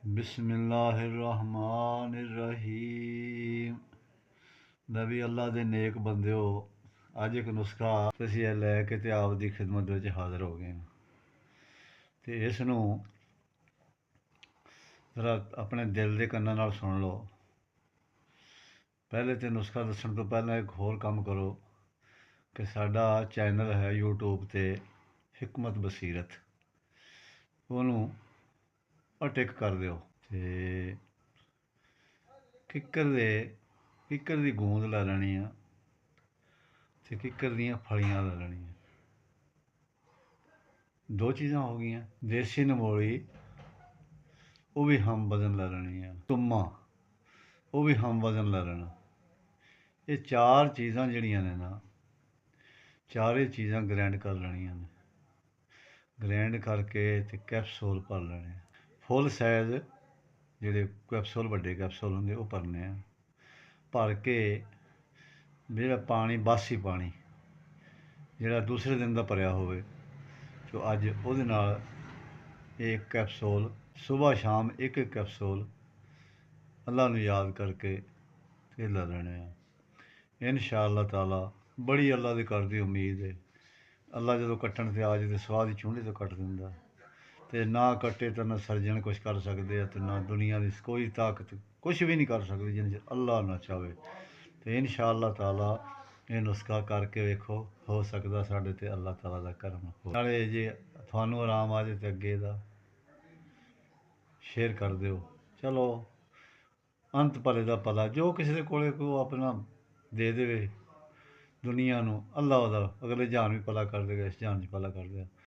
बिस्मिल्लाहिर्रहमानिर्रहीम। नबी अल्लाह दे नेक बंदे हो, अज एक नुस्खा तुसीं ਇਹ ਲੈ ਕੇ ਤੇ ਆਪ ਦੀ ਖਿਦਮਤ ਵਿੱਚ ਹਾਜ਼ਰ ਹੋ ਗਏ ਤੇ ਇਸ ਨੂੰ ਜ਼ਰਾ ਆਪਣੇ ਦਿਲ ਦੇ ਕੰਨਾਂ ਨਾਲ ਸੁਣ ਲਓ। ਪਹਿਲੇ ਤੇ ਨੁਸਖਾ ਦੱਸਣ ਤੋਂ ਪਹਿਲਾਂ ਇੱਕ ਹੋਰ ਕੰਮ ਕਰੋ ਕਿ ਸਾਡਾ ਚੈਨਲ ਹੈ YouTube ਤੇ ਹਿਕਮਤ ਬਸੀਰਤ, ਉਹਨੂੰ ਅਟਿਕ ਕਰ ਦਿਓ ਤੇ ਕਿੱਕਰ ਦੀ ਗੂੰਦ ਲੈ ਲੈਣੀ ਆ ਤੇ ਕਿੱਕਰ ਦੀਆਂ ਫਲੀਆਂ ਲੈ ਲੈਣੀਆਂ। ਦੋ ਚੀਜ਼ਾਂ ਹੋ ਗਈਆਂ। ਦੇਸੀ ਨਮੋਲੀ ਉਹ ਵੀ ਹਮ ਵਜ਼ਨ ਲੈ ਲੈਣੀ ਆ। ਤੁੰਮਾ ਉਹ ਵੀ ਹਮ ਵਜ਼ਨ ਲੈ ਲੈਣਾ। ਇਹ ਚਾਰ ਚੀਜ਼ਾਂ ਜਿਹੜੀਆਂ ਨੇ ਨਾ, ਚਾਰੇ ਚੀਜ਼ਾਂ ਗ੍ਰੈਂਡ ਕਰ ਲੈਣੀਆਂ ਨੇ। ਗ੍ਰੈਂਡ ਕਰਕੇ ਤੇ ਕੈਪਸੂਲ ਭਰ ਲੈਣੇ। ਫੁੱਲ ਸਾਈਜ਼ ਜਿਹੜੇ ਕੈਪਸੂਲ, ਵੱਡੇ ਕੈਪਸੂਲ ਹੁੰਦੇ, ਉਹ ਭਰਨੇ ਆ। ਭਰ ਕੇ ਜਿਹੜਾ ਪਾਣੀ, ਬਾਸੀ ਪਾਣੀ ਜਿਹੜਾ ਦੂਸਰੇ ਦਿਨ ਦਾ ਭਰਿਆ ਹੋਵੇ, ਜੋ ਅੱਜ ਉਹਦੇ ਨਾਲ ਇੱਕ ਕੈਪਸੂਲ ਸੁਬਾਹ ਸ਼ਾਮ ਇੱਕ ਕੈਪਸੂਲ ਅੱਲਾ ਨੂੰ ਯਾਦ ਕਰਕੇ ਤੇ ਲੈ ਲੈਣੇ ਆ। ਇਨਸ਼ਾ ਅੱਲਾਹ ਤਾਲਾ ਬੜੀ ਅੱਲਾ ਦੀ ਕਰਦੀ ਉਮੀਦ ਹੈ। ਅੱਲਾ ਜਦੋਂ ਕੱਟਣ ਤੇ ਆ ਜਾਏ ਤੇ ਸਵਾਹ ਦੀ ਚੂੰਡੀ ਤੋਂ ਕੱਟ ਦਿੰਦਾ, ਤੇ ਨਾ ਕੱਟੇ ਤਾਂ ਨਾ ਸਰਜਣ ਕੁਛ ਕਰ ਸਕਦੇ ਆ ਤੇ ਨਾ ਦੁਨੀਆ ਦੀ ਕੋਈ ਤਾਕਤ ਕੁਛ ਵੀ ਨਹੀਂ ਕਰ ਸਕਦੀ ਜਿੰਨੇ ਚਿਰ ਅੱਲਾ ਨਾ ਚਾਹਵੇ। ਤੇ ਇਨਸ਼ਾ ਅੱਲਾਹ ਤਾਲਾ ਇਹ ਨੁਸਖਾ ਕਰਕੇ ਵੇਖੋ, ਹੋ ਸਕਦਾ ਸਾਡੇ ਤੇ ਅੱਲਾਹ ਤਾਲਾ ਦਾ ਕਰਮ ਹੋ। ਨਾਲੇ ਜੇ ਤੁਹਾਨੂੰ ਆਰਾਮ ਆ ਜਾਏ ਤੇ ਅੱਗੇ ਦਾ ਸ਼ੇਅਰ ਕਰ ਦਿਓ। ਚਲੋ ਅੰਤ ਭਲੇ ਦਾ ਭਲਾ, ਜੋ ਕਿਸੇ ਦੇ ਕੋਲੇ ਕੋ ਆਪਣਾ ਦੇ ਦੇਵੇ ਦੁਨੀਆ ਨੂੰ, ਅੱਲਾ ਉਹਦਾ ਅਗਲੇ ਜਹਾਨ ਵੀ ਭਲਾ ਕਰ ਦੇਗਾ, ਇਸ ਜਹਾਨ 'ਚ ਭਲਾ ਕਰ ਦੇਗਾ।